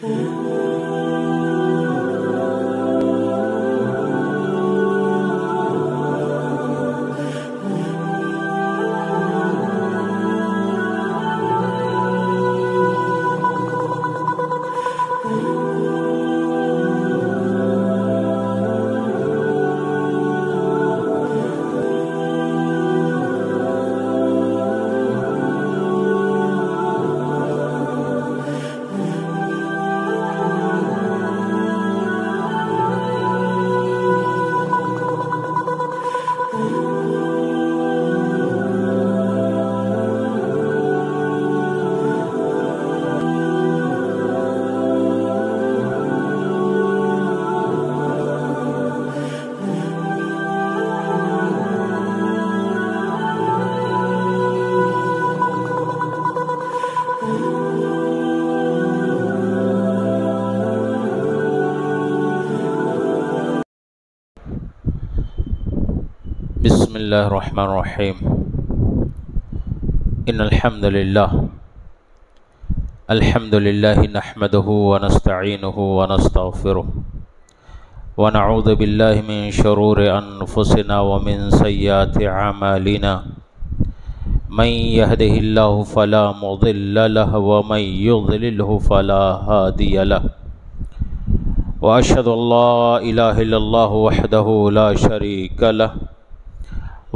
بسم اللہ الرحمن الرحیم ان الحمد للہ نحمده ونستعینه ونستغفره ونعوذ باللہ من شرور انفسنا ومن سیئات اعمالنا من يهده اللہ فلا مضل له ومن يضلله فلا هادی له واشهد ان لا الہ الا اللہ وحدہ لا شریک له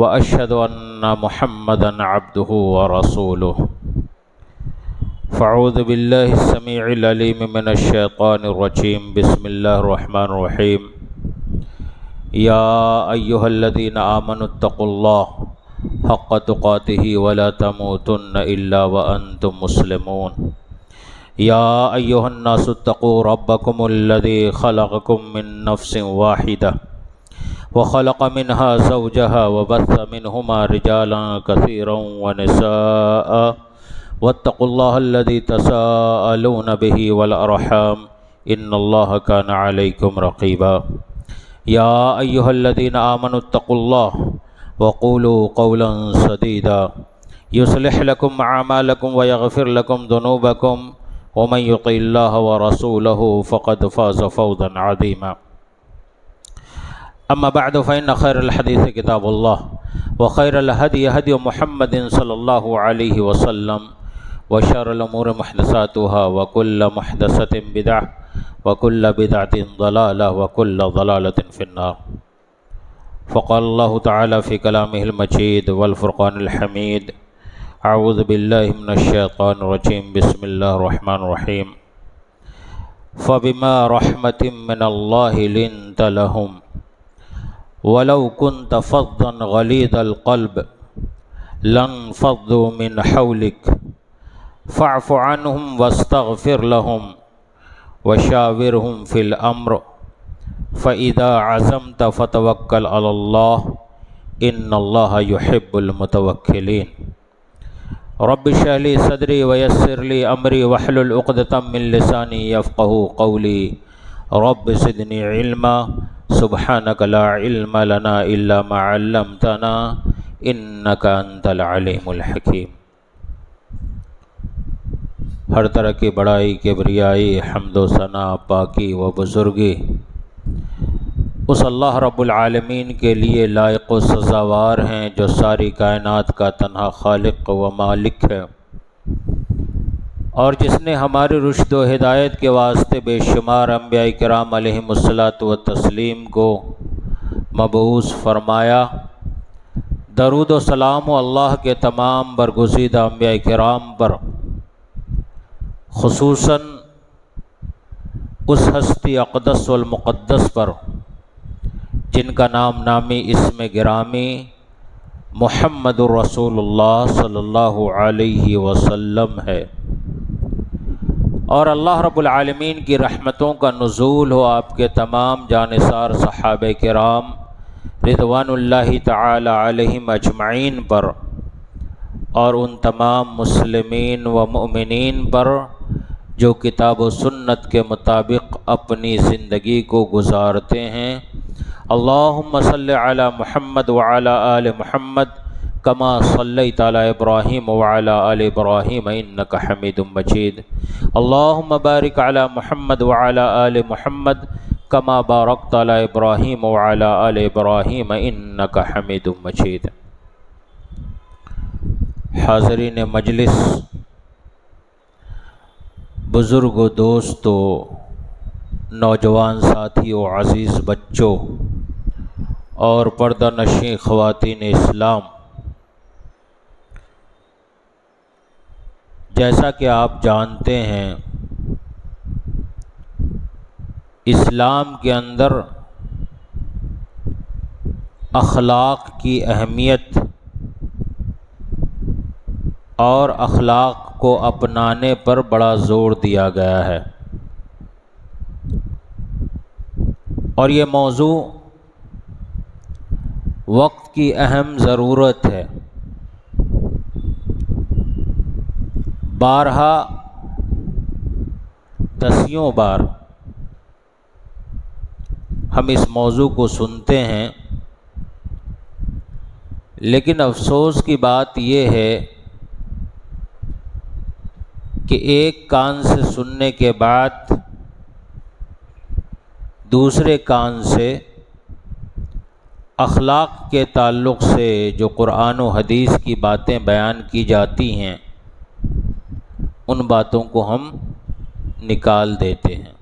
وأشهد أن محمدًا عبده ورسوله فأعوذ بالله السميع العليم من الشيطان الرجيم بسم الله الرحمن الرحيم يا أيها الذين آمنوا اتقوا الله حق تقاته ولا تموتن إلا وأنتم مسلمون يا أيها الناس اتقوا ربكم الذي خلقكم من نفس واحدة وخلق منها زوجها وبث منهما رجالا كثيرا ونساء واتقوا الله الذي تساءلون به والأرحام إن الله كان عليكم رقيبا يا أيها الذين آمنوا اتقوا الله وقولوا قولا سديدا يصلح لكم أعمالكم ويغفر لكم ذنوبكم ومن يطع الله ورسوله فقد فاز فوزا عظيما اما بعد فإن خير الحديث كتاب الله وخير الهدي هدي محمد صلى الله عليه وسلم وشر الأمور محدثاتها وكل محدثة بدعة وكل بدعة ضلالة وكل ضلالة في النار فقال الله تعالى في كلامه المجيد والفرقان الحميد أعوذ بالله من الشيطان الرجيم بسم الله الرحمن الرحيم فبما رحمة من الله لنت لهم ولو كنت فظا غليظ القلب لانفضوا من حولك فاعف عنهم واستغفر لهم وشاورهم في الأمر فإذا عزمت فتوكل على الله إن الله يحب المتوكلين رب اشرح لي صدري ويسر لي أمري واحلل عقدة من لساني يفقهوا قولي رب زدني علما سبحانك لا علم لنا إلا ما علمتنا إنك أنت العليم الحكيم ہر طرح کی بڑائی کبریائی حمد و ثنا پاکی و بزرگی اس اللہ رب العالمین کے لیے لائق و سزاوار ہیں جو ساری کائنات کا تنہا خالق و مالک ہے اور جس نے ہماری رشد و ہدایت کے واسطے بے شمار انبیاء کرام علیہم الصلاۃ والتسلیم کو مبعوث فرمایا۔ درود و سلام و اللہ کے تمام برگزیدہ انبیاء کرام پر، خصوصاً اس ہستی اقدس والمقدس پر جن کا نام نامی اسم گرامی محمد الرسول اللہ صلی اللہ علیہ وسلم ہے، اور اللہ رب العالمین کی رحمتوں کا نزول ہو آپ کے تمام جانثار صحابہ کرام رضوان اللہ تعالی علیہم اجمعین پر، اور ان تمام مسلمین و مؤمنین پر جو کتاب و سنت کے مطابق اپنی زندگی کو گزارتے ہیں۔ اللہم صلی علی محمد وعلی آل محمد كما صليت على إبراهيم وعلى آل إبراهيم إنك حميد مجيد اللهم بارك على محمد وعلى آل محمد كما باركت على إبراهيم وعلى آل إبراهيم إنك حميد مجيد۔ حاضرین مجلس، بزرگوں، دوستوں، نوجوان ساتھیوں، عزیز بچوں اور پردہ نشین خواتین اسلام، جیسا کہ آپ جانتے ہیں اسلام کے اندر اخلاق کی اہمیت اور اخلاق کو اپنانے پر بڑا زور دیا گیا ہے، اور یہ موضوع وقت کی اہم ضرورت ہے۔ بارہا دسیوں بار ہم اس موضوع کو سنتے ہیں، لیکن افسوس کی بات یہ ہے کہ ایک کان سے سننے کے بعد دوسرے کان سے اخلاق کے تعلق سے جو قرآن و حدیث کی باتیں بیان کی جاتی ہیں ان باتوں کو ہم نکال دیتے ہیں۔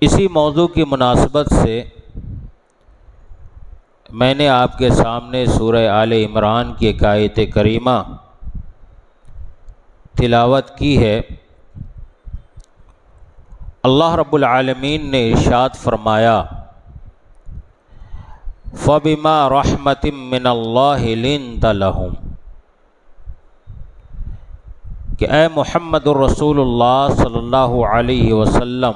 اسی موضوع کی مناسبت سے میں نے آپ کے سامنے سورہ آل عمران کی ایک آیت کریمہ تلاوت کی ہے۔ اللہ رب العالمین نے ارشاد فرمایا فَبِمَا رَحْمَةٍ مِّنَ اللَّهِ لِنْتَ لَهُمْ، کہ اے محمد الرسول اللہ صلی اللہ علیہ وسلم،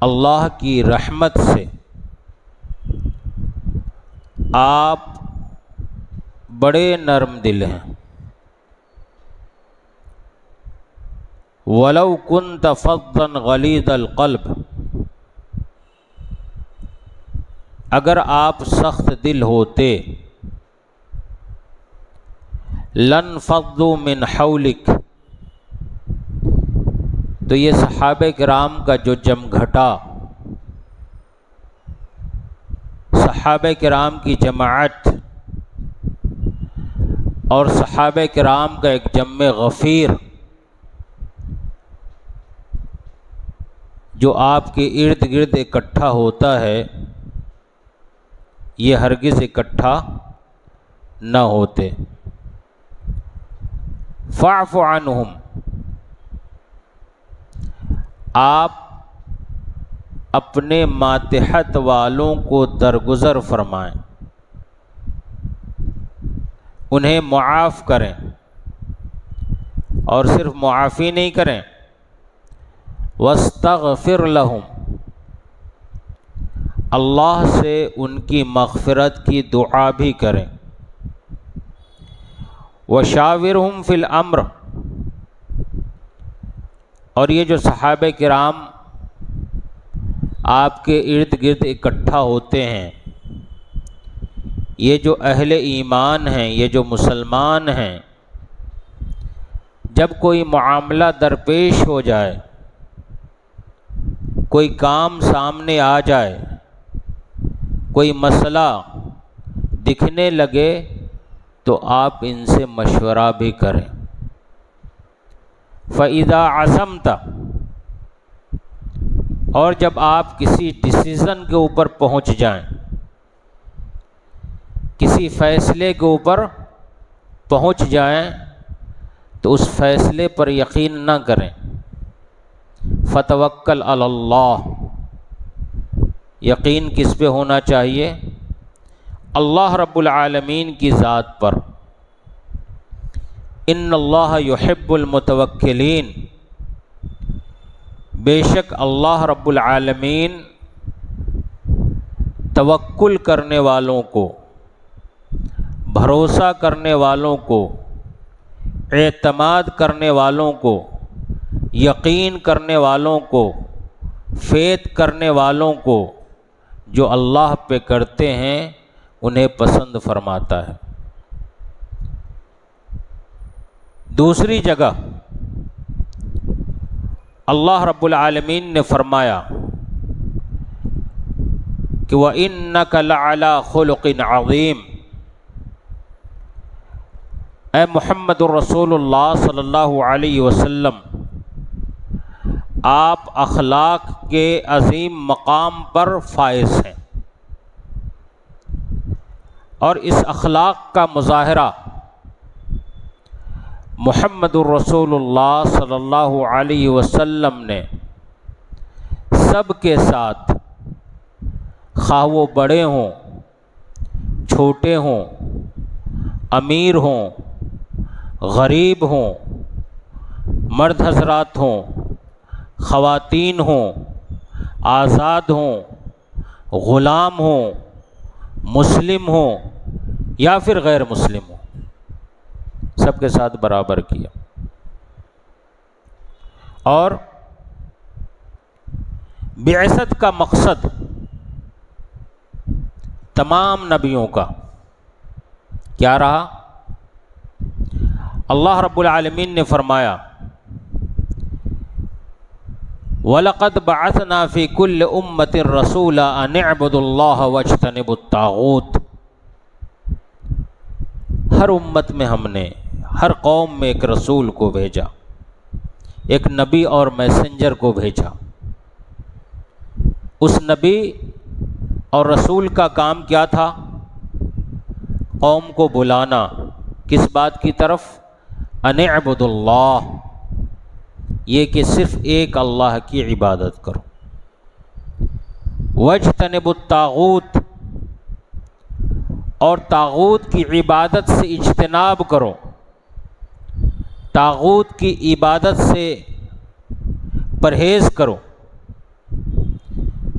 اللہ کی رحمت سے آپ بڑے نرم دل ہیں۔ وَلَوْ كُنْتَ فَظًّا غَلِيظَ الْقَلْبِ، اگر آپ سخت دل ہوتے، لَانْفَضُّوا مِنْ حَوْلِكَ، تو یہ صحابہ کرام کا جو جمگھٹا، صحابہ کرام کی جماعت اور صحابہ کرام کا ایک جم غفیر جو آپ کے ارد گرد اکٹھا ہوتا ہے، یہ ہرگز اکٹھا نہ ہوتے۔ فاعف عنہم، آپ اپنے ماتحت والوں کو درگزر فرمائیں، انہیں معاف کریں، اور صرف معافی نہیں کریں، واستغفر لہم، اللہ سے ان کی مغفرت کی دعا بھی کریں، وشاورہم فی الامر، اور یہ جو صحابہ کرام آپ کے ارد گرد اکٹھا ہوتے ہیں، یہ جو اہل ایمان ہیں، یہ جو مسلمان ہیں، جب کوئی معاملہ درپیش ہو جائے، کوئی کام سامنے آ جائے، کوئی مسئلہ دکھنے لگے، تو آپ ان سے مشورہ بھی کریں۔ فَإِذَا عَزَمْتَ، اور جب آپ کسی ڈیسیزن کے اوپر پہنچ جائیں، کسی فیصلے کے اوپر پہنچ جائیں، تو اس فیصلے پر یقین نہ کریں۔ فَتَوَكَّلْ عَلَى اللَّهِ، یقین کس پہ ہونا چاہیے؟ اللہ رب العالمین کی ذات پر۔ ان اللہ یحب المتوکلین، بے شک اللہ رب العالمین توکل کرنے والوں کو، بھروسہ کرنے والوں کو، اعتماد کرنے والوں کو، یقین کرنے والوں کو، فیت کرنے والوں کو، جو اللہ پہ کرتے ہیں انہیں پسند فرماتا ہے۔ دوسری جگہ اللہ رب العالمین نے فرمایا کہ وَإِنَّكَ لَعَلَىٰ خُلُقٍ عَظِيمٍ، اے محمد الرسول اللہ صلی اللہ علیہ وسلم، آپ اخلاق کے عظیم مقام پر فائز ہیں، اور اس اخلاق کا مظاہرہ محمد الرسول اللہ صلی اللہ علیہ وسلم نے سب کے ساتھ، خواہ وہ بڑے ہوں، چھوٹے ہوں، امیر ہوں، غریب ہوں، مرد حضرات ہوں، خواتین ہوں، آزاد ہوں، غلام ہوں، مسلم ہوں یا پھر غیر مسلم ہوں، سب کے ساتھ برابر کیا۔ اور بعثت کا مقصد تمام نبیوں کا کیا رہا؟ اللہ رب العالمین نے فرمایا وَلَقَدْ بَعَثْنَا فِي كُلِّ أُمَّةٍ رَسُولًا أَنِ اعْبُدُوا اللَّهَ وَاجْتَنِبُوا الطَّاغُوتَ، ہر امت میں ہم نے، ہر قوم میں ایک رسول کو بھیجا، ایک نبی اور میسنجر کو بھیجا۔ اس نبی اور رسول کا کام کیا تھا؟ قوم کو بلانا، کس بات کی طرف؟ ان اعبدوا اللہ، یہ کہ صرف ایک اللہ کی عبادت کرو۔ واجتنبوا الطاغوت، اور طاغوت کی عبادت سے اجتناب کرو، طاغوت کی عبادت سے پرہیز کرو،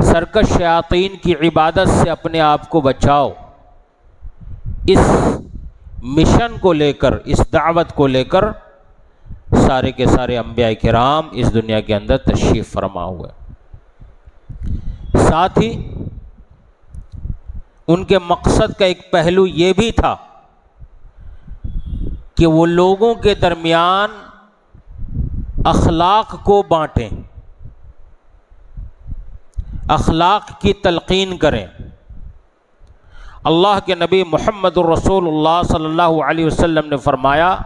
سرکش شیاطین کی عبادت سے اپنے آپ کو بچاؤ۔ اس مشن کو لے کر، اس دعوت کو لے کر سارے کے سارے انبیاء کرام اس دنیا کے اندر تشریف فرما ہوئے۔ ساتھ ہی ان کے مقصد کا ایک پہلو یہ بھی تھا کہ وہ لوگوں کے درمیان اخلاق کو بانٹیں، اخلاق کی تلقین کریں۔ اللہ کے نبی محمد الرسول اللہ صلی اللہ علیہ وسلم نے فرمایا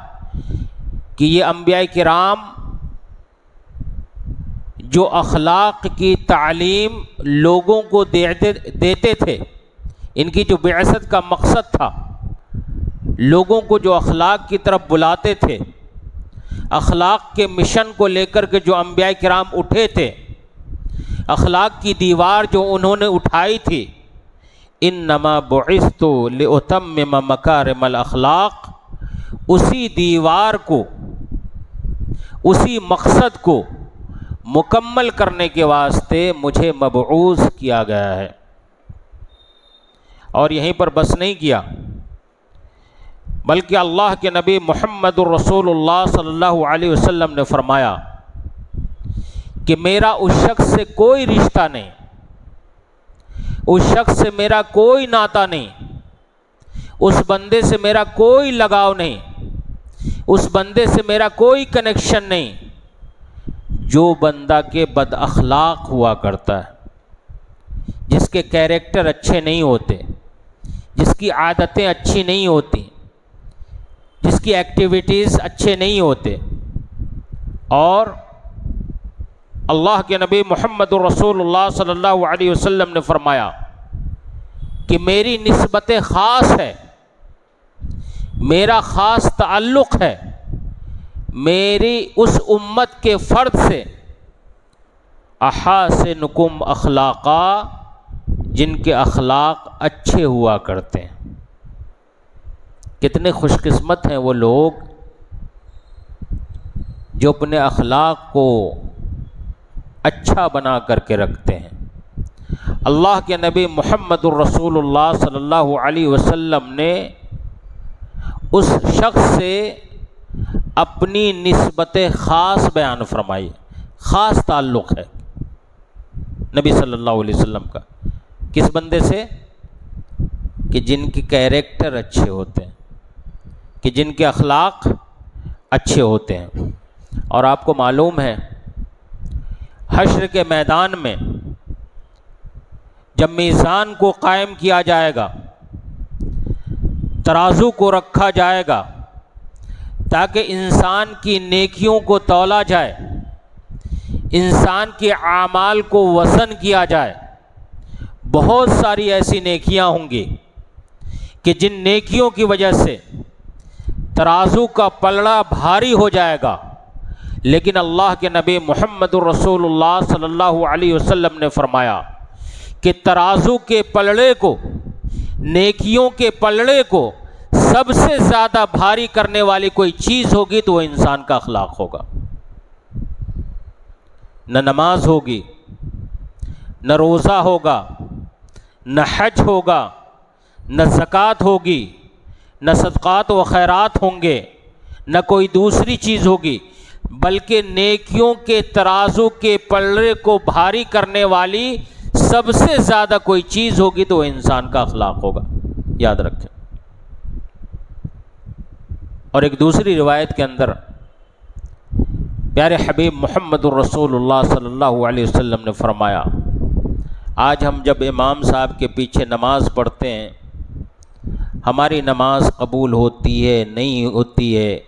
کہ یہ انبیاء کرام جو اخلاق کی تعلیم لوگوں کو دیتے تھے، ان کی جو بعثت کا مقصد تھا، لوگوں کو جو اخلاق کی طرف بلاتے تھے، اخلاق کے مشن کو لے کر کے جو انبیاء کرام اٹھے تھے، اخلاق کی دیوار جو انہوں نے اٹھائی تھی، انما بعثت لاتمم مکارم الاخلاق، اسی دیوار کو، اسی مقصد کو مکمل کرنے کے واسطے مجھے مبعوث کیا گیا ہے۔ اور یہیں پر بس نہیں کیا، بلکہ اللہ کے نبی محمد الرسول اللہ صلی اللہ علیہ وسلم نے فرمایا کہ میرا اس شخص سے کوئی رشتہ نہیں، اس شخص سے میرا کوئی ناطہ نہیں، اس بندے سے میرا کوئی لگاؤ نہیں، اس بندے سے میرا کوئی کنیکشن نہیں، جو بندہ کے بد اخلاق ہوا کرتا ہے، جس کے کیریکٹر اچھے نہیں ہوتے، جس کی عادتیں اچھی نہیں ہوتی، جس کی ایکٹیویٹیز اچھے نہیں ہوتے۔ اور اللہ کے نبی محمد الرسول اللہ صلی اللہ علیہ وسلم نے فرمایا کہ میری نسبت خاص ہے، میرا خاص تعلق ہے میری اس امت کے فرد سے، احاسنکم اخلاقا، جن کے اخلاق اچھے ہوا کرتے ہیں۔ کتنے خوش قسمت ہیں وہ لوگ جو اپنے اخلاق کو اچھا بنا کر کے رکھتے ہیں۔ اللہ کے نبی محمد الرسول اللہ صلی اللہ علیہ وسلم نے اس شخص سے اپنی نسبت خاص بیان فرمائی، خاص تعلق ہے نبی صلی اللہ علیہ وسلم کا کس بندے سے؟ کہ جن کے کیریکٹر اچھے ہوتے ہیں، کہ جن کے اخلاق اچھے ہوتے ہیں۔ اور آپ کو معلوم ہے حشر کے میدان میں جب میزان کو قائم کیا جائے گا، ترازو کو رکھا جائے گا تاکہ انسان کی نیکیوں کو تولا جائے، انسان کے اعمال کو وزن کیا جائے، بہت ساری ایسی نیکیاں ہوں گی کہ جن نیکیوں کی وجہ سے ترازو کا پلڑا بھاری ہو جائے گا، لیکن اللہ کے نبی محمد الرسول اللہ صلی اللہ علیہ وسلم نے فرمایا کہ ترازو کے پلڑے کو، نیکیوں کے پلڑے کو سب سے زیادہ بھاری کرنے والی کوئی چیز ہوگی تو وہ انسان کا اخلاق ہوگا۔ نہ نماز ہوگی، نہ روزہ ہوگا، نہ حج ہوگا، نہ زکوٰۃ ہوگی، نہ صدقات و خیرات ہوں گے، نہ کوئی دوسری چیز ہوگی، بلکہ نیکیوں کے ترازو کے پلڑے کو بھاری کرنے والی سب سے زیادہ کوئی چیز ہوگی تو وہ انسان کا اخلاق ہوگا، یاد رکھیں۔ اور ایک دوسری روایت کے اندر پیارے حبیب محمد الرسول اللہ صلی اللہ علیہ وسلم نے فرمایا، آج ہم جب امام صاحب کے پیچھے نماز پڑھتے ہیں، ہماری نماز قبول ہوتی ہے نہیں ہوتی ہے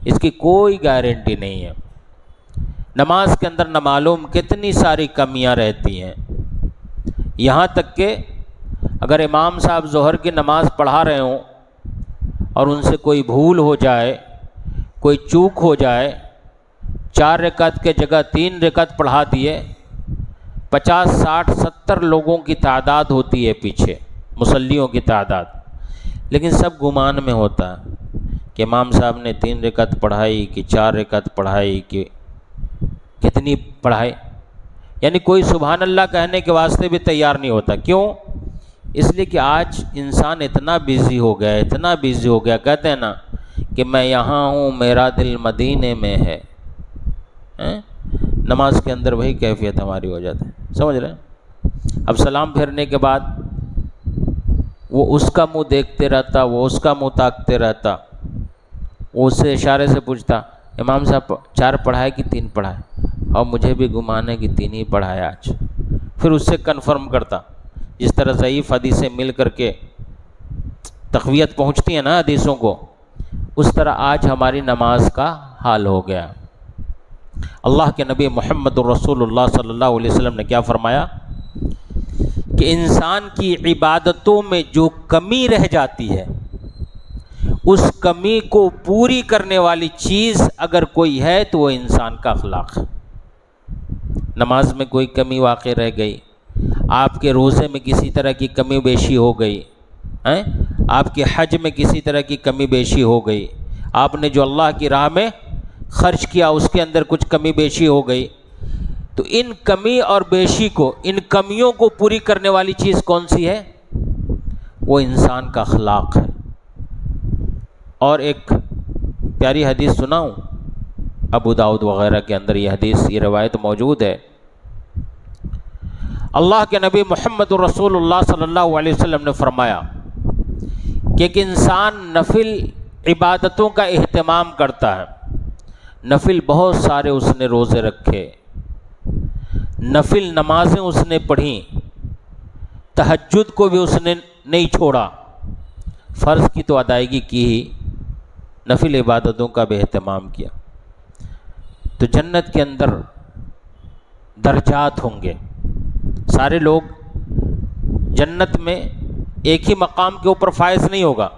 اس کی کوئی گارنٹی نہیں ہے۔ نماز کے اندر نہ معلوم کتنی ساری کمیاں رہتی ہیں، یہاں تک کہ اگر امام صاحب ظہر کی نماز پڑھا رہے ہوں اور ان سے کوئی بھول ہو جائے، کوئی چوک ہو جائے، 4 رکعت کے جگہ 3 رکعت پڑھا دیے، 50 60 70 لوگوں کی تعداد ہوتی ہے پیچھے، مصلیوں کی تعداد، لیکن سب گمان میں ہوتا ہے کہ امام صاحب نے 3 رکعت پڑھائی کہ 4 رکعت پڑھائی کہ کتنی پڑھائی، یعنی کوئی سبحان اللہ کہنے کے واسطے بھی تیار نہیں ہوتا۔ کیوں؟ اس لیے کہ آج انسان اتنا بیزی ہو گیا، اتنا بیزی ہو گیا، کہتے ہیں نا کہ میں یہاں ہوں میرا دل مدینے میں ہے، نماز کے اندر وہی کیفیت ہماری ہو جاتی ہے، سمجھ رہے ہیں؟ اب سلام پھیرنے کے بعد وہ اس کا منہ دیکھتے رہتا، وہ اس کا منہ تاکتے رہتا، وہ اس سے اشارے سے پوچھتا امام صاحب 4 پڑھائے کہ 3 پڑھائے، اور مجھے بھی گمان ہے کہ 3 ہی پڑھائے آج، پھر اس سے کنفرم کرتا۔ جس طرح ضعیف حدیثیں مل کر کے تقویت پہنچتی ہیں نا حدیثوں کو، اس طرح آج ہماری نماز کا حال ہو گیا۔ اللہ کے نبی محمد الرسول اللہ صلی اللہ علیہ وسلم نے کیا فرمایا کہ انسان کی عبادتوں میں جو کمی رہ جاتی ہے، اس کمی کو پوری کرنے والی چیز اگر کوئی ہے تو وہ انسان کا اخلاق ہے۔ نماز میں کوئی کمی واقع رہ گئی، آپ کے روزے میں کسی طرح کی کمی بیشی ہو گئی، آپ کے حج میں کسی طرح کی کمی بیشی ہو گئی، آپ نے جو اللہ کی راہ میں خرچ کیا اس کے اندر کچھ کمی بیشی ہو گئی، تو ان کمی اور بیشی کو، ان کمیوں کو پوری کرنے والی چیز کون سی ہے؟ وہ انسان کا اخلاق ہے۔ اور ایک پیاری حدیث سناؤں، ابو داؤد وغیرہ کے اندر یہ حدیث، یہ روایت موجود ہے۔ اللہ کے نبی محمد الرسول اللہ صلی اللہ علیہ وسلم نے فرمایا کہ ایک انسان نفل عبادتوں کا اہتمام کرتا ہے، نفل بہت سارے اس نے روزے رکھے، نفل نمازیں اس نے پڑھیں، تہجد کو بھی اس نے نہیں چھوڑا، فرض کی تو ادائیگی کی ہی، نفل عبادتوں کا بھی اہتمام کیا، تو جنت کے اندر درجات ہوں گے۔ سارے لوگ جنت میں ایک ہی مقام کے اوپر فائز نہیں ہوگا،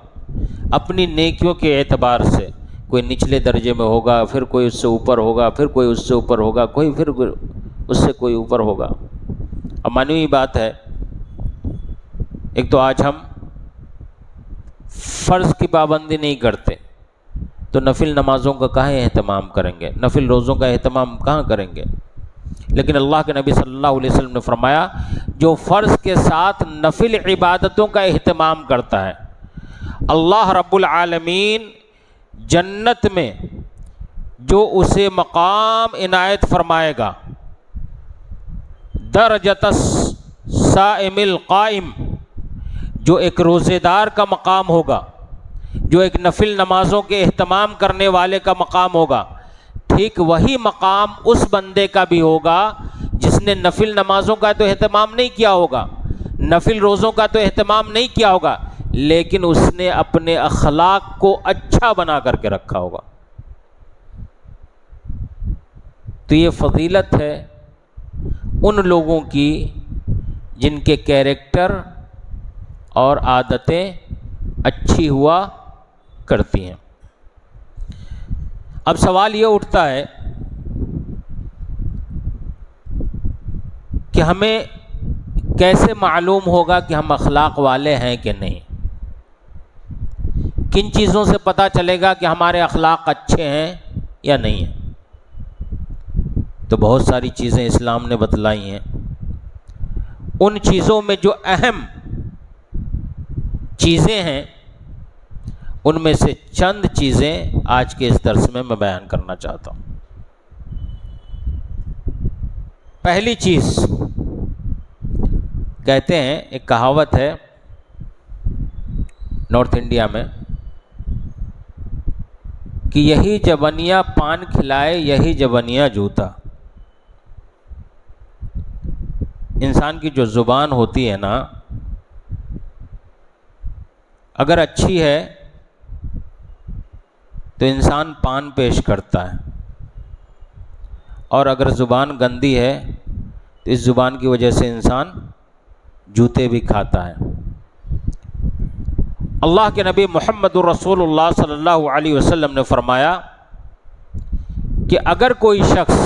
اپنی نیکیوں کے اعتبار سے کوئی نچلے درجے میں ہوگا، پھر کوئی اس سے اوپر ہوگا، پھر کوئی اس سے اوپر ہوگا، کوئی پھر اس سے کوئی اوپر ہوگا۔ اب مانی ہوئی بات ہے، ایک تو آج ہم فرض کی پابندی نہیں کرتے، تو نفل نمازوں کا کہاں اہتمام کریں گے، نفل روزوں کا اہتمام کہاں کریں گے؟ لیکن اللہ کے نبی صلی اللہ علیہ وسلم نے فرمایا جو فرض کے ساتھ نفل عبادتوں کا اہتمام کرتا ہے، اللہ رب العالمین جنت میں جو اسے مقام عنایت فرمائے گا، درجۃ الصائم القائم، جو ایک روزے دار کا مقام ہوگا، جو ایک نفل نمازوں کے اہتمام کرنے والے کا مقام ہوگا، ٹھیک وہی مقام اس بندے کا بھی ہوگا جس نے نفل نمازوں کا تو اہتمام نہیں کیا ہوگا، نفل روزوں کا تو اہتمام نہیں کیا ہوگا، لیکن اس نے اپنے اخلاق کو اچھا بنا کر کے رکھا ہوگا۔ تو یہ فضیلت ہے ان لوگوں کی جن کے کیریکٹر اور عادتیں اچھی ہوا کرتی ہیں۔ اب سوال یہ اٹھتا ہے کہ ہمیں کیسے معلوم ہوگا کہ ہم اخلاق والے ہیں کہ نہیں؟ کن چیزوں سے پتہ چلے گا کہ ہمارے اخلاق اچھے ہیں یا نہیں ہیں؟ تو بہت ساری چیزیں اسلام نے بتلائی ہیں۔ ان چیزوں میں جو اہم چیزیں ہیں ان میں سے چند چیزیں آج کے اس درس میں بیان کرنا چاہتا ہوں۔ پہلی چیز، کہتے ہیں، ایک کہاوت ہے نارتھ انڈیا میں کہ یہی جبنیاں پان کھلائے، یہی جبنیاں جوتا۔ انسان کی جو زبان ہوتی ہے نا، اگر اچھی ہے تو انسان پان پیش کرتا ہے، اور اگر زبان گندی ہے تو اس زبان کی وجہ سے انسان جوتے بھی کھاتا ہے۔ اللہ کے نبی محمد رسول اللہ صلی اللہ علیہ وسلم نے فرمایا کہ اگر کوئی شخص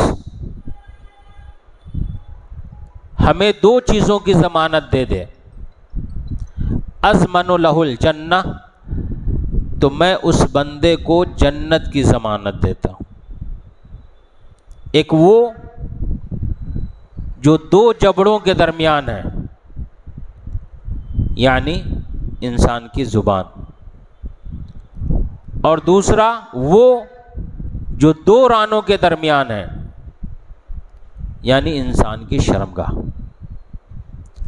ہمیں دو چیزوں کی ضمانت دے دے، اضمن لہ الجنہ، تو میں اس بندے کو جنت کی ضمانت دیتا ہوں۔ ایک وہ جو دو جبڑوں کے درمیان ہے، یعنی انسان کی زبان، اور دوسرا وہ جو دو رانوں کے درمیان ہے، یعنی انسان کی شرمگاہ۔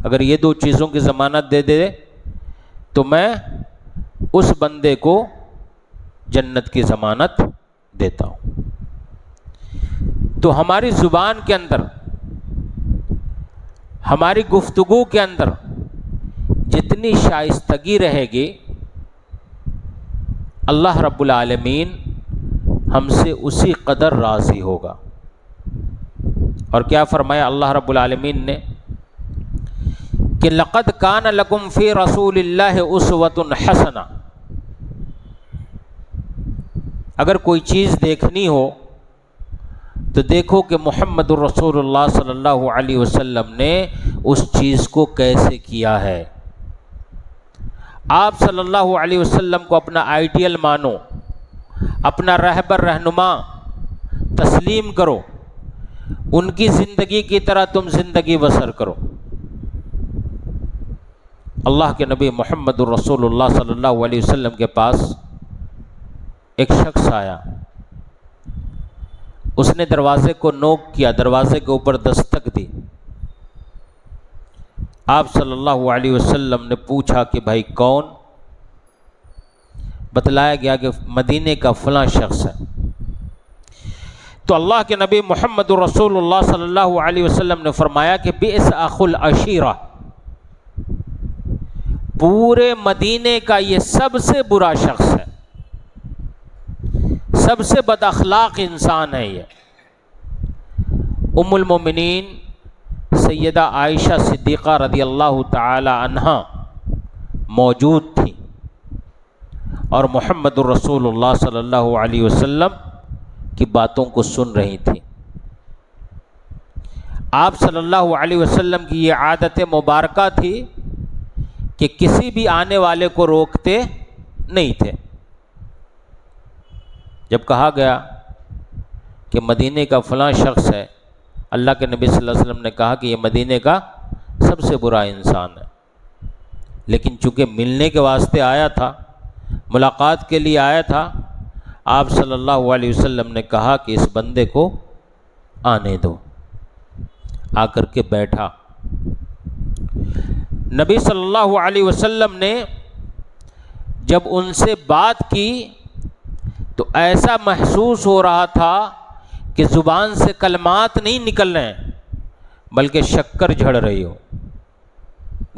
اگر یہ دو چیزوں کی ضمانت دے دے تو میں اس بندے کو جنت کی ضمانت دیتا ہوں۔ تو ہماری زبان کے اندر، ہماری گفتگو کے اندر جتنی شائستگی رہے گی، اللہ رب العالمین ہم سے اسی قدر راضی ہوگا۔ اور کیا فرمایا اللہ رب العالمین نے کہ لقد کان لکم فی رسول اللہ اسوۃ حسنہ۔ اگر کوئی چیز دیکھنی ہو تو دیکھو کہ محمد الرسول اللہ صلی اللہ علیہ وسلم نے اس چیز کو کیسے کیا ہے۔ آپ صلی اللہ علیہ وسلم کو اپنا آئیڈیل مانو، اپنا رہبر رہنما تسلیم کرو، ان کی زندگی کی طرح تم زندگی بسر کرو۔ اللہ کے نبی محمد الرسول اللہ صلی اللہ علیہ وسلم کے پاس ایک شخص آیا، اس نے دروازے کو نوک کیا، دروازے کے اوپر دستک دی۔ آپ صلی اللہ علیہ وسلم نے پوچھا کہ بھائی کون؟ بتلایا گیا کہ مدینے کا فلاں شخص ہے۔ تو اللہ کے نبی محمد رسول اللہ صلی اللہ علیہ وسلم نے فرمایا کہ بئس اخو العشیرہ، پورے مدینے کا یہ سب سے برا شخص ہے، سب سے بد اخلاق انسان ہے یہ۔ ام المومنین سیدہ عائشہ صدیقہ رضی اللہ تعالی عنہا موجود تھی اور محمد الرسول اللہ صلی اللہ علیہ وسلم کی باتوں کو سن رہی تھی۔ آپ صلی اللہ علیہ وسلم کی یہ عادت مبارکہ تھی کہ کسی بھی آنے والے کو روکتے نہیں تھے۔ جب کہا گیا کہ مدینے کا فلاں شخص ہے، اللہ کے نبی صلی اللہ علیہ وسلم نے کہا کہ یہ مدینے کا سب سے برا انسان ہے، لیکن چونکہ ملنے کے واسطے آیا تھا، ملاقات کے لیے آیا تھا، آپ صلی اللہ علیہ وسلم نے کہا کہ اس بندے کو آنے دو۔ آ کر کے بیٹھا نبی صلی اللہ علیہ وسلم نے جب ان سے بات کی تو ایسا محسوس ہو رہا تھا کہ زبان سے کلمات نہیں نکل رہے ہیں بلکہ شکر جھڑ رہی ہو،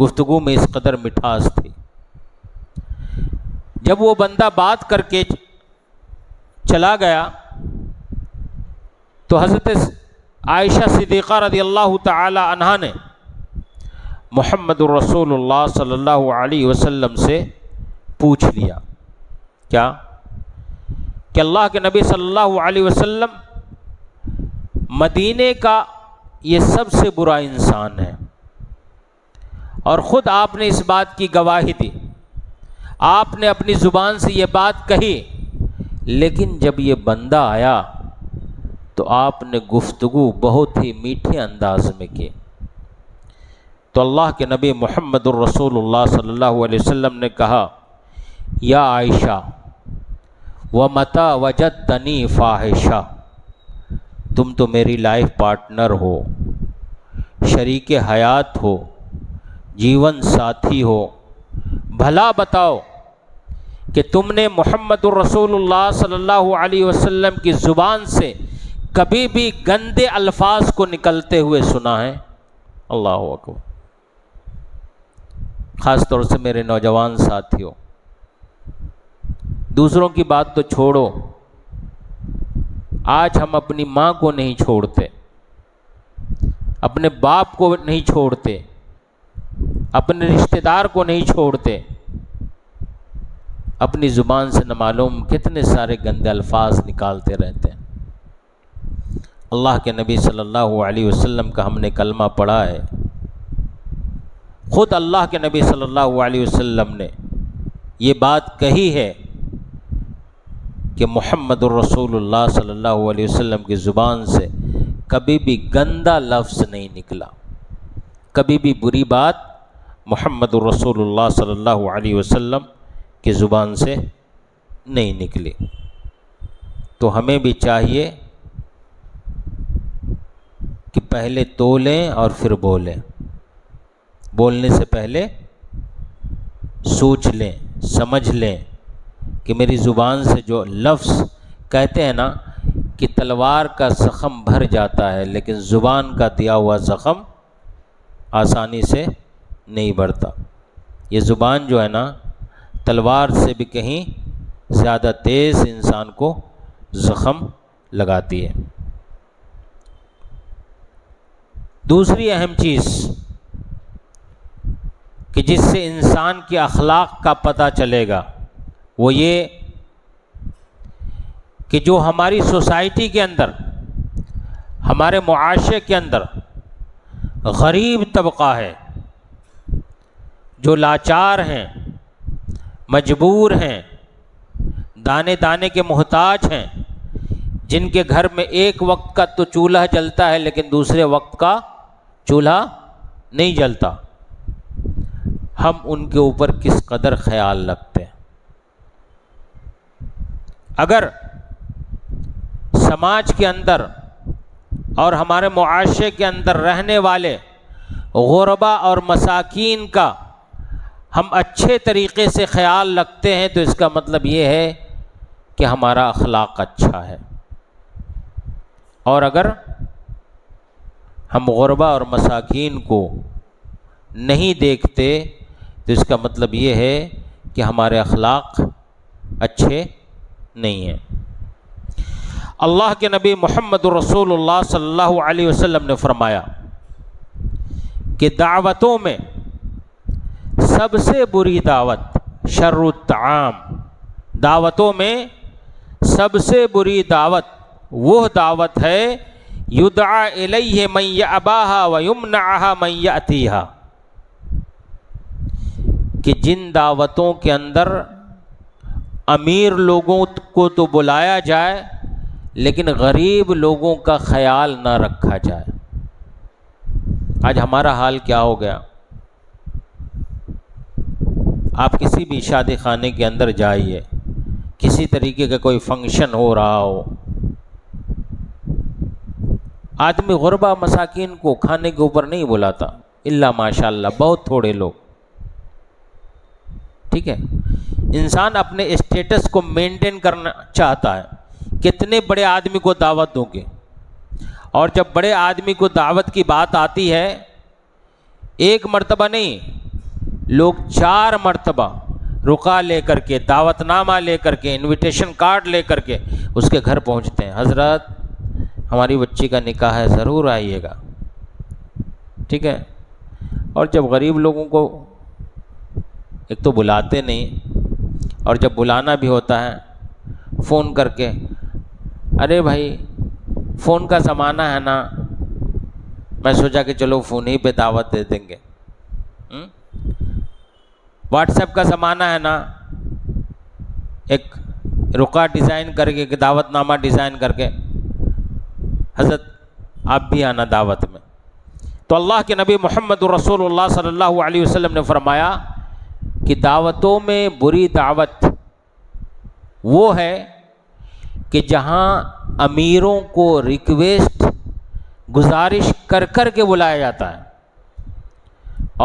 گفتگو میں اس قدر مٹھاس تھی۔ جب وہ بندہ بات کر کے چلا گیا تو حضرت عائشہ صدیقہ رضی اللہ تعالی عنہا نے محمد الرسول اللہ صلی اللہ علیہ وسلم سے پوچھ لیا، کیا کہ اللہ کے نبی صلی اللہ علیہ وسلم مدینے کا یہ سب سے برا انسان ہے، اور خود آپ نے اس بات کی گواہی دی، آپ نے اپنی زبان سے یہ بات کہی، لیکن جب یہ بندہ آیا تو آپ نے گفتگو بہت ہی میٹھے انداز میں کی۔ تو اللہ کے نبی محمد الرسول اللہ صلی اللہ علیہ وسلم نے کہا، یا عائشہ وَمَتَى وَجَدْتَنِي فَاحِشَةً، تم تو میری لائف پارٹنر ہو، شریک حیات ہو، جیون ساتھی ہو، بھلا بتاؤ کہ تم نے محمد الرسول اللہ صلی اللہ علیہ وسلم کی زبان سے کبھی بھی گندے الفاظ کو نکلتے ہوئے سنا ہے؟ اللہ اکبر۔ خاص طور سے میرے نوجوان ساتھیوں، دوسروں کی بات تو چھوڑو، آج ہم اپنی ماں کو نہیں چھوڑتے، اپنے باپ کو نہیں چھوڑتے، اپنے رشتہ دار کو نہیں چھوڑتے، اپنی زبان سے نہ معلوم کتنے سارے گندے الفاظ نکالتے رہتے ہیں۔ اللہ کے نبی صلی اللہ علیہ وسلم کا ہم نے کلمہ پڑھا ہے، خود اللہ کے نبی صلی اللہ علیہ وسلم نے یہ بات کہی ہے کہ محمد الرسول اللہ صلی اللہ علیہ وسلم کی زبان سے کبھی بھی گندا لفظ نہیں نکلا، کبھی بھی بری بات محمد الرسول اللہ صلی اللہ علیہ وسلم کی زبان سے نہیں نکلی۔ تو ہمیں بھی چاہیے کہ پہلے تولیں اور پھر بولیں، بولنے سے پہلے سوچ لیں، سمجھ لیں کہ میری زبان سے جو لفظ کہتے ہیں نا کہ تلوار کا زخم بھر جاتا ہے لیکن زبان کا دیا ہوا زخم آسانی سے نہیں بڑھتا۔ یہ زبان جو ہے نا تلوار سے بھی کہیں زیادہ تیز انسان کو زخم لگاتی ہے۔ دوسری اہم چیز کہ جس سے انسان کے اخلاق کا پتہ چلے گا وہ یہ کہ جو ہماری سوسائٹی کے اندر، ہمارے معاشرے کے اندر غریب طبقہ ہے، جو لاچار ہیں، مجبور ہیں، دانے دانے کے محتاج ہیں، جن کے گھر میں ایک وقت کا تو چولہا جلتا ہے لیکن دوسرے وقت کا چولہا نہیں جلتا، ہم ان کے اوپر کس قدر خیال رکھتے ہیں۔ اگر سماج کے اندر اور ہمارے معاشرے کے اندر رہنے والے غربا اور مساکین کا ہم اچھے طریقے سے خیال رکھتے ہیں تو اس کا مطلب یہ ہے کہ ہمارا اخلاق اچھا ہے، اور اگر ہم غربا اور مساکین کو نہیں دیکھتے تو اس کا مطلب یہ ہے کہ ہمارے اخلاق اچھے نہیں ہیں۔ اللہ کے نبی محمد رسول اللہ صلی اللہ علیہ وسلم نے فرمایا کہ دعوتوں میں سب سے بری دعوت شر الطعام، دعوتوں میں سب سے بری دعوت وہ دعوت ہے یدعا الیہ من یأباہا ویمنعہا من یأتیہا، کہ جن دعوتوں کے اندر امیر لوگوں کو تو بلایا جائے لیکن غریب لوگوں کا خیال نہ رکھا جائے۔ آج ہمارا حال کیا ہو گیا؟ آپ کسی بھی شادی خانے کے اندر جائیے، کسی طریقے کا کوئی فنکشن ہو رہا ہو، آدمی غربا مساکین کو کھانے کے اوپر نہیں بلاتا، الا ماشاء اللہ، بہت تھوڑے لوگ. ٹھیک ہے، انسان اپنے اسٹیٹس کو مینٹین کرنا چاہتا ہے. کتنے بڑے آدمی کو دعوت دوں گے، اور جب بڑے آدمی کو دعوت کی بات آتی ہے، ایک مرتبہ نہیں، لوگ 4 مرتبہ رکا لے کر کے، دعوت نامہ لے کر کے، انویٹیشن کارڈ لے کر کے اس کے گھر پہنچتے ہیں. حضرت ہماری بچی کا نکاح ہے، ضرور آئیے گا. ٹھیک ہے. اور جب غریب لوگوں کو ایک تو بلاتے نہیں، اور جب بلانا بھی ہوتا ہے فون کر کے، ارے بھائی فون کا زمانہ ہے نا، میں سوچا کہ چلو فون ہی پہ دعوت دے دیں گے. واٹس ایپ کا زمانہ ہے نا، ایک رکا ڈیزائن کر کے، دعوت نامہ ڈیزائن کر کے، حضرت آپ بھی آنا دعوت میں. تو اللہ کے نبی محمد رسول اللہ صلی اللہ علیہ وسلم نے فرمایا کہ دعوتوں میں بری دعوت وہ ہے کہ جہاں امیروں کو ریکویسٹ، گزارش کر کر کے بلایا جاتا ہے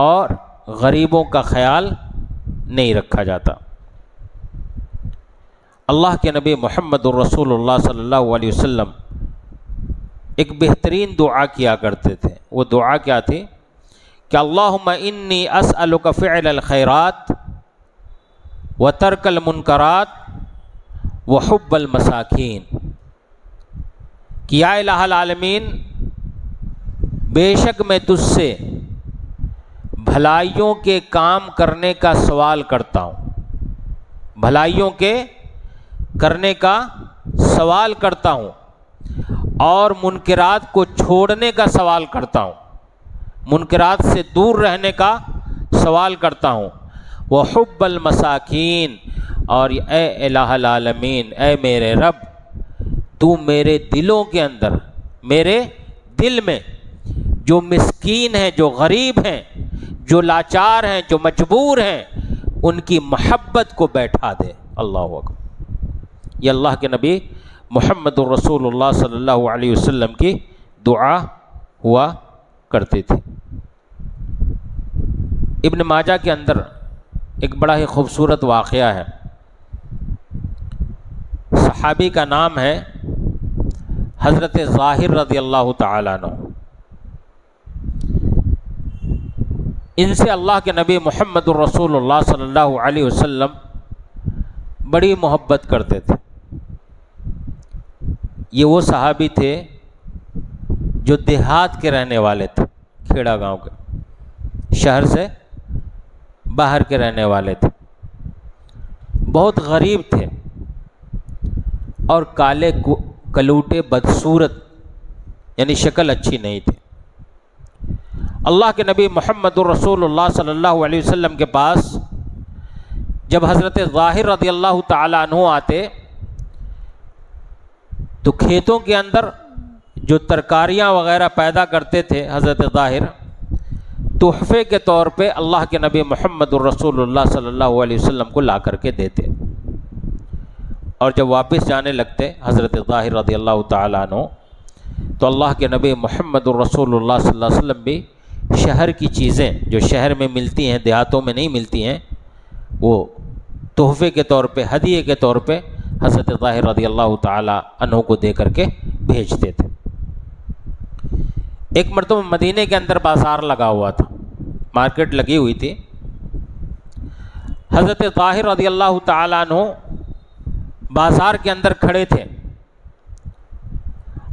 اور غریبوں کا خیال نہیں رکھا جاتا. اللہ کے نبی محمد الرسول اللہ صلی اللہ علیہ وسلم ایک بہترین دعا کیا کرتے تھے. وہ دعا کیا تھی کہ اللہم انی اسألک فعل الخیرات وترک المنکرات وحب المساکین، کہ یا الہ العالمین بے شک میں تجھ سے بھلائیوں کے کام کرنے کا سوال کرتا ہوں، بھلائیوں کے کرنے کا سوال کرتا ہوں، اور منکرات کو چھوڑنے کا سوال کرتا ہوں، منکرات سے دور رہنے کا سوال کرتا ہوں. وحب المساکین، اور اے الہ العالمین، اے میرے رب، تو میرے دلوں کے اندر، میرے دل میں جو مسکین ہیں، جو غریب ہیں، جو لاچار ہیں، جو مجبور ہیں، ان کی محبت کو بیٹھا دے. اللہ اکبر. یہ اللہ کے نبی محمد الرسول اللہ صلی اللہ علیہ وسلم کی دعا ہوا کرتی تھی. ابن ماجہ کے اندر ایک بڑا ہی خوبصورت واقعہ ہے. صحابی کا نام ہے حضرت ظاہر رضی اللہ تعالیٰ عنہ. ان سے اللہ کے نبی محمد الرسول اللہ صلی اللہ علیہ وسلم بڑی محبت کرتے تھے. یہ وہ صحابی تھے جو دیہات کے رہنے والے تھے، کھیڑا گاؤں کے، شہر سے باہر کے رہنے والے تھے، بہت غریب تھے اور کالے کلوٹے، بدصورت، یعنی شکل اچھی نہیں تھی. اللہ کے نبی محمد الرسول اللہ صلی اللہ علیہ وسلم کے پاس جب حضرت ظاہر رضی اللہ تعالیٰ عنہ آتے تو کھیتوں کے اندر جو ترکاریاں وغیرہ پیدا کرتے تھے حضرت ظاہر، تحفے کے طور پہ اللہ کے نبی محمد الرسول اللہ صلی اللہ علیہ وسلم کو لا کر کے دیتے. اور جب واپس جانے لگتے حضرت ظاہر رضی اللہ تعالیٰ عنہ، تو اللہ کے نبی محمد الرسول اللہ صلی اللہ علیہ وسلم بھی شہر کی چیزیں جو شہر میں ملتی ہیں، دیہاتوں میں نہیں ملتی ہیں، وہ تحفے کے طور پہ، ہدیے کے طور پہ حضرت ظاہر رضی اللہ تعالیٰ عنہ کو دے کر کے بھیجتے تھے. ایک مرتبہ مدینے کے اندر بازار لگا ہوا تھا، مارکیٹ لگی ہوئی تھی. حضرت ظاہر رضی اللہ تعالیٰ عنہ بازار کے اندر کھڑے تھے.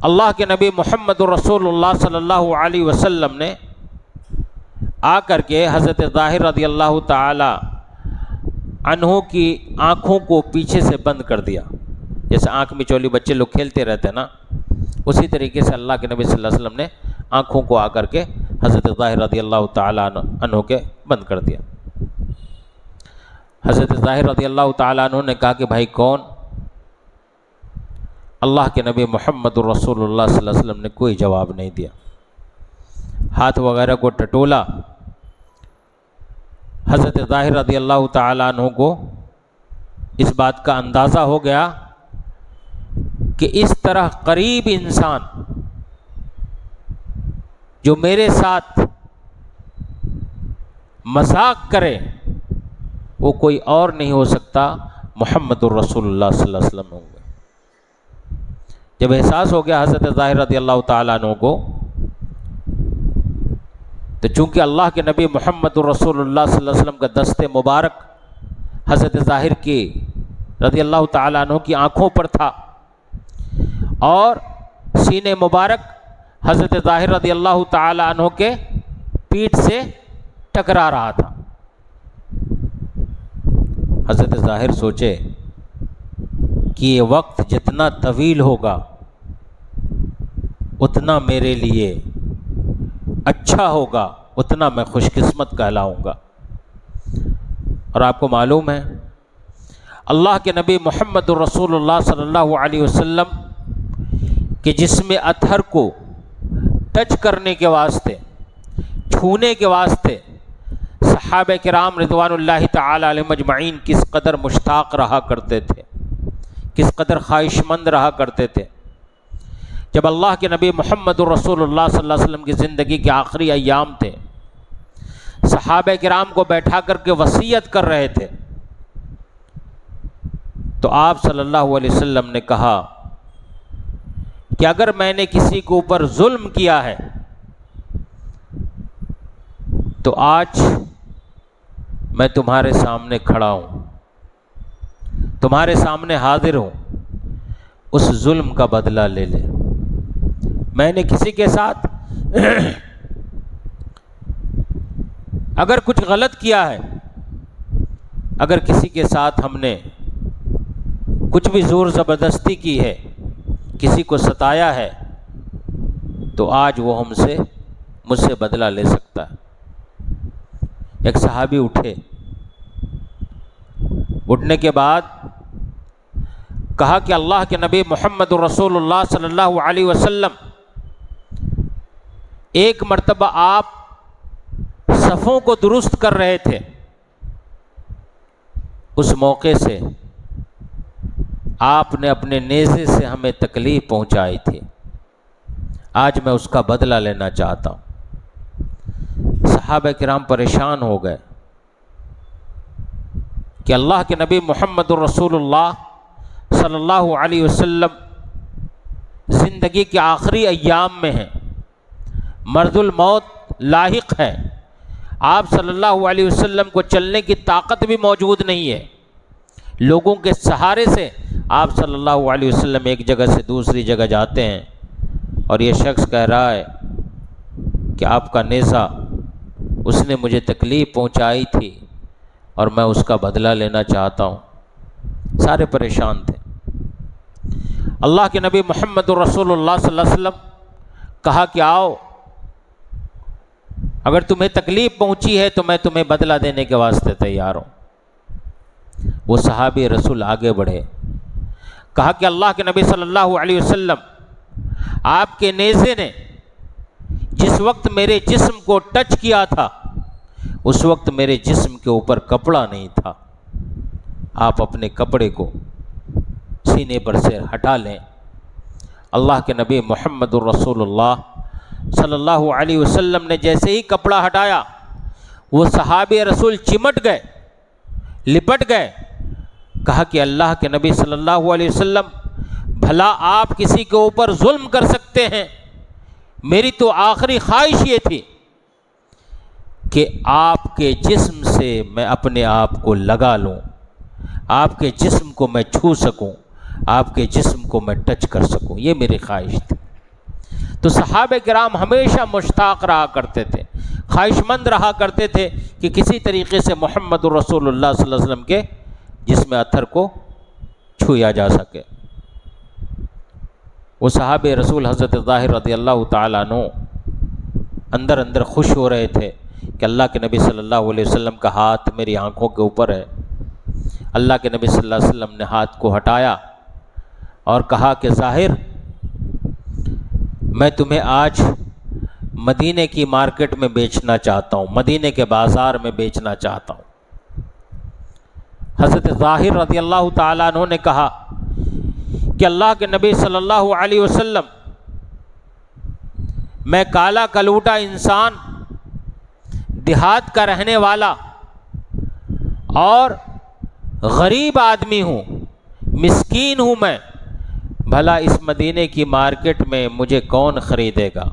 اللہ کے نبی محمد الرسول اللہ صلی اللہ علیہ وسلم نے آ کر کے حضرت ظاہر رضی اللہ تعالی عنہ کی آنکھوں کو پیچھے سے بند کر دیا. جیسے آنکھ مچولی بچے لوگ کھیلتے رہتے ہیں نا، اسی طریقے سے اللہ کے نبی صلی اللہ علیہ وسلم نے آنکھوں کو آ کر کے حضرت ظاہر رضی اللہ تعالیٰ عنہ کے بند کر دیا. حضرت ظاہر رضی اللہ تعالیٰ عنہ نے کہا کہ بھائی کون؟ اللہ کے نبی محمد الرسول اللہ صلی اللہ علیہ وسلم نے کوئی جواب نہیں دیا. ہاتھ وغیرہ کو ٹٹولا. حضرت ظاہر رضی اللہ تعالیٰ عنہ کو اس بات کا اندازہ ہو گیا کہ اس طرح قریب انسان جو میرے ساتھ مذاق کرے وہ کوئی اور نہیں ہو سکتا محمد الرسول اللہ صلی اللہ علیہ وسلم ہوں گے۔ جب احساس ہو گیا حضرت ظاہر رضی اللہ تعالیٰ عنہ کو، تو چونکہ اللہ کے نبی محمد الرسول اللہ صلی اللہ علیہ وسلم کا دست مبارک حضرت ظاہر کی رضی اللہ تعالیٰ عنہ کی آنکھوں پر تھا، اور سینے مبارک حضرت ظاہر رضی اللہ تعالیٰ عنہ کے پیٹھ سے ٹکرا رہا تھا۔ حضرت ظاہر سوچے کہ یہ وقت جتنا طویل ہوگا اتنا میرے لیے اچھا ہوگا، اتنا میں خوش قسمت کہلاؤں گا۔ اور آپ کو معلوم ہے اللہ کے نبی محمد الرسول اللہ صلی اللہ علیہ وسلم کہ جسم اطہر کو ٹچ کرنے کے واسطے، چھونے کے واسطے صحابہ کرام رضوان اللہ تعالی علیہم اجمعین کس قدر مشتاق رہا کرتے تھے، کس قدر خواہش مند رہا کرتے تھے۔ جب اللہ کے نبی محمد الرسول اللہ صلی اللہ علیہ وسلم کی زندگی کے آخری ایام تھے، صحابہ کرام کو بیٹھا کر کے وصیت کر رہے تھے، تو آپ صلی اللہ علیہ وسلم نے کہا کہ اگر میں نے کسی کے اوپر ظلم کیا ہے تو آج میں تمہارے سامنے کھڑا ہوں، تمہارے سامنے حاضر ہوں، اس ظلم کا بدلہ لے لے۔ میں نے کسی کے ساتھ اگر کچھ غلط کیا ہے، اگر کسی کے ساتھ ہم نے کچھ بھی زور زبردستی کی ہے، کسی کو ستایا ہے، تو آج وہ مجھ سے بدلہ لے سکتا ہے۔ ایک صحابی اٹھنے کے بعد کہا کہ اللہ کے نبی محمد الرسول اللہ صلی اللہ علیہ وسلم ایک مرتبہ آپ صفوں کو درست کر رہے تھے، اس موقع سے آپ نے اپنے نیزے سے ہمیں تکلیف پہنچائی تھی، آج میں اس کا بدلہ لینا چاہتا ہوں۔ صحابہ کرام پریشان ہو گئے کہ اللہ کے نبی محمد الرسول اللہ صلی اللہ علیہ وسلم زندگی کے آخری ایام میں ہیں، مرض الموت لاحق ہے، آپ صلی اللہ علیہ وسلم کو چلنے کی طاقت بھی موجود نہیں ہے، لوگوں کے سہارے سے آپ صلی اللہ علیہ وسلم ایک جگہ سے دوسری جگہ جاتے ہیں، اور یہ شخص کہہ رہا ہے کہ آپ کا نیزہ اس نے مجھے تکلیف پہنچائی تھی اور میں اس کا بدلہ لینا چاہتا ہوں۔ سارے پریشان تھے۔ اللہ کے نبی محمد الرسول اللہ صلی اللہ علیہ وسلم کہا کہ آؤ، اگر تمہیں تکلیف پہنچی ہے تو میں تمہیں بدلہ دینے کے واسطے تیار ہوں۔ وہ صحابی رسول آگے بڑھے، کہا کہ اللہ کے نبی صلی اللہ علیہ وسلم آپ کے نیزے نے جس وقت میرے جسم کو ٹچ کیا تھا اس وقت میرے جسم کے اوپر کپڑا نہیں تھا، آپ اپنے کپڑے کو سینے پر سے ہٹا لیں۔ اللہ کے نبی محمد الرسول اللہ صلی اللہ علیہ وسلم نے جیسے ہی کپڑا ہٹایا، وہ صحابی رسول چمٹ گئے، لپٹ گئے، کہا کہ اللہ کے نبی صلی اللہ علیہ وسلم بھلا آپ کسی کے اوپر ظلم کر سکتے ہیں؟ میری تو آخری خواہش یہ تھی کہ آپ کے جسم سے میں اپنے آپ کو لگا لوں، آپ کے جسم کو میں چھو سکوں، آپ کے جسم کو میں ٹچ کر سکوں، یہ میری خواہش تھی۔ تو صحابہ کرام ہمیشہ مشتاق رہا کرتے تھے، خواہش مند رہا کرتے تھے کہ کسی طریقے سے محمد الرسول اللہ صلی اللہ علیہ وسلم کے جسم اطہر کو چھویا جا سکے۔ وہ صحابہ رسول حضرت ظاہر رضی اللہ تعالیٰ عنہ اندر اندر خوش ہو رہے تھے کہ اللہ کے نبی صلی اللہ علیہ وسلم کا ہاتھ میری آنکھوں کے اوپر ہے۔ اللہ کے نبی صلی اللہ علیہ وسلم نے ہاتھ کو ہٹایا اور کہا کہ ظاہر، میں تمہیں آج مدینے کی مارکیٹ میں بیچنا چاہتا ہوں، مدینے کے بازار میں بیچنا چاہتا ہوں۔ حضرت ظاہر رضی اللہ تعالیٰ عنہ نے کہا کہ اللہ کے نبی صلی اللہ علیہ وسلم، میں کالا کلوٹا انسان دیہات کا رہنے والا اور غریب آدمی ہوں، مسکین ہوں میں، بھلا اس مدینے کی مارکیٹ میں مجھے کون خریدے گا؟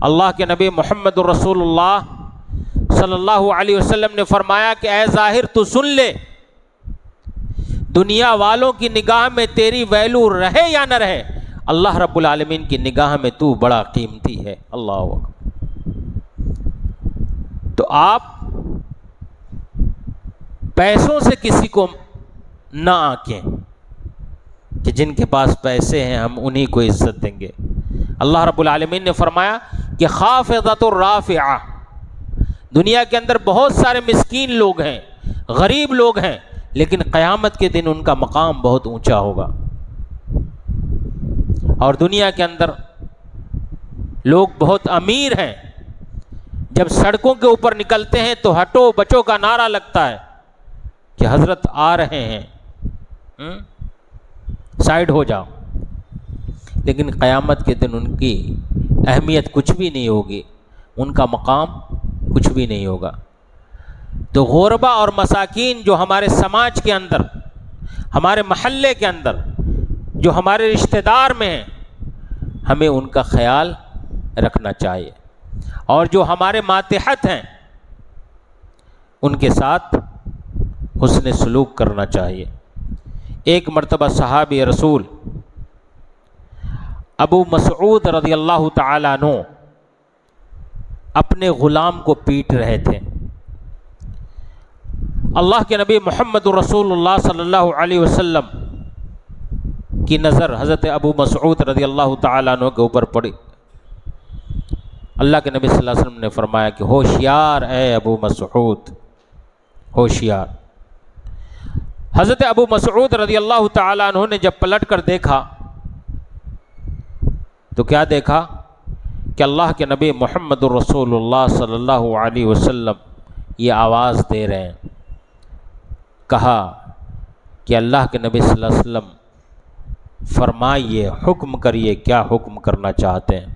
اللہ کے نبی محمد رسول اللہ صلی اللہ علیہ وسلم نے فرمایا کہ اے ظاہر تو سن لے، دنیا والوں کی نگاہ میں تیری ویلو رہے یا نہ رہے، اللہ رب العالمین کی نگاہ میں تو بڑا قیمتی ہے۔ اللہ اکبر۔ تو آپ پیسوں سے کسی کو نہ آنکیں کہ جن کے پاس پیسے ہیں ہم انہی کو عزت دیں گے۔ اللہ رب العالمین نے فرمایا کہ خافضۃ الرافعہ، دنیا کے اندر بہت سارے مسکین لوگ ہیں، غریب لوگ ہیں، لیکن قیامت کے دن ان کا مقام بہت اونچا ہوگا۔ اور دنیا کے اندر لوگ بہت امیر ہیں، جب سڑکوں کے اوپر نکلتے ہیں تو ہٹو بچو کا نعرہ لگتا ہے کہ حضرت آ رہے ہیں، سائیڈ ہو جاؤ، لیکن قیامت کے دن ان کی اہمیت کچھ بھی نہیں ہوگی، ان کا مقام کچھ بھی نہیں ہوگا۔ تو غربا اور مساکین جو ہمارے سماج کے اندر، ہمارے محلے کے اندر، جو ہمارے رشتہ دار میں ہیں، ہمیں ان کا خیال رکھنا چاہیے، اور جو ہمارے ماتحت ہیں ان کے ساتھ حسن سلوک کرنا چاہیے۔ ایک مرتبہ صحابی رسول ابو مسعود رضی اللہ تعالیٰ عنہ اپنے غلام کو پیٹ رہے تھے۔ اللہ کے نبی محمد رسول اللہ صلی اللہ علیہ وسلم کی نظر حضرت ابو مسعود رضی اللہ تعالیٰ عنہ کے اوپر پڑی۔ اللہ کے نبی صلی اللہ علیہ وسلم نے فرمایا کہ ہوشیار اے ابو مسعود، ہوشیار۔ حضرت ابو مسعود رضی اللہ تعالیٰ عنہ نے جب پلٹ کر دیکھا تو کیا دیکھا کہ اللہ کے نبی محمد رسول اللہ صلی اللہ علیہ وسلم یہ آواز دے رہے ہیں۔ کہا کہ اللہ کے نبی صلی اللہ علیہ وسلم فرمائیے، حکم کریے، کیا حکم کرنا چاہتے ہیں؟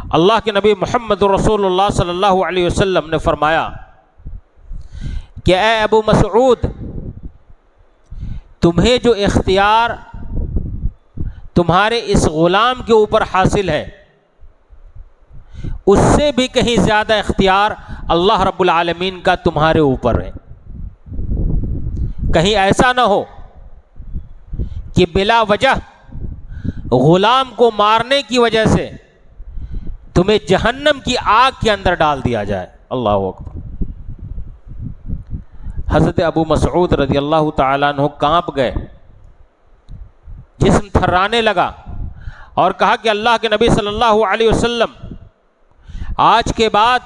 اللہ کے نبی محمد رسول اللہ صلی اللہ علیہ وسلم نے فرمایا کہ اے ابو مسعود، تمہیں جو اختیار تمہارے اس غلام کے اوپر حاصل ہے، اس سے بھی کہیں زیادہ اختیار اللہ رب العالمین کا تمہارے اوپر ہے۔ کہیں ایسا نہ ہو کہ بلا وجہ غلام کو مارنے کی وجہ سے تمہیں جہنم کی آگ کے اندر ڈال دیا جائے۔ اللہ اکبر۔ حضرت ابو مسعود رضی اللہ تعالیٰ عنہ کانپ گئے، جسم تھرانے لگا، اور کہا کہ اللہ کے نبی صلی اللہ علیہ وسلم، آج کے بعد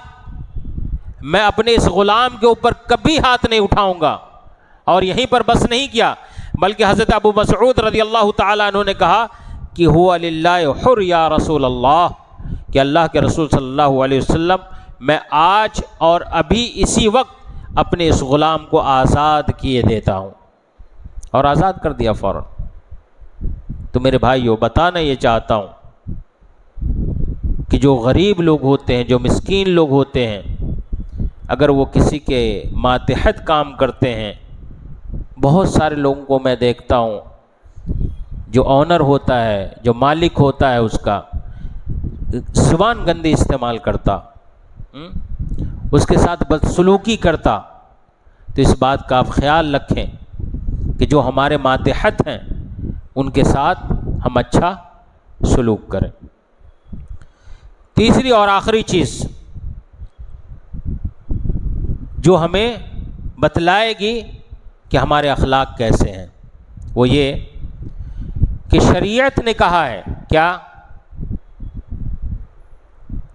میں اپنے اس غلام کے اوپر کبھی ہاتھ نہیں اٹھاؤں گا۔ اور یہیں پر بس نہیں کیا، بلکہ حضرت ابو مسعود رضی اللہ تعالیٰ عنہ نے کہا کہ ہوا للہ حر یا رسول اللہ، کہ اللہ کے رسول صلی اللہ علیہ وسلم، میں آج اور ابھی اسی وقت اپنے اس غلام کو آزاد کیے دیتا ہوں۔ اور آزاد کر دیا فوراً۔ تو میرے بھائیو، بتانا یہ چاہتا ہوں کہ جو غریب لوگ ہوتے ہیں، جو مسکین لوگ ہوتے ہیں، اگر وہ کسی کے ماتحت کام کرتے ہیں، بہت سارے لوگوں کو میں دیکھتا ہوں جو آنر ہوتا ہے، جو مالک ہوتا ہے، اس کا زبان گندی استعمال کرتا، اس کے ساتھ بدسلوکی کرتا، تو اس بات کا آپ خیال رکھیں کہ جو ہمارے ماتحت ہیں ان کے ساتھ ہم اچھا سلوک کریں۔ تیسری اور آخری چیز جو ہمیں بتلائے گی کہ ہمارے اخلاق کیسے ہیں، وہ یہ کہ شریعت نے کہا ہے کیا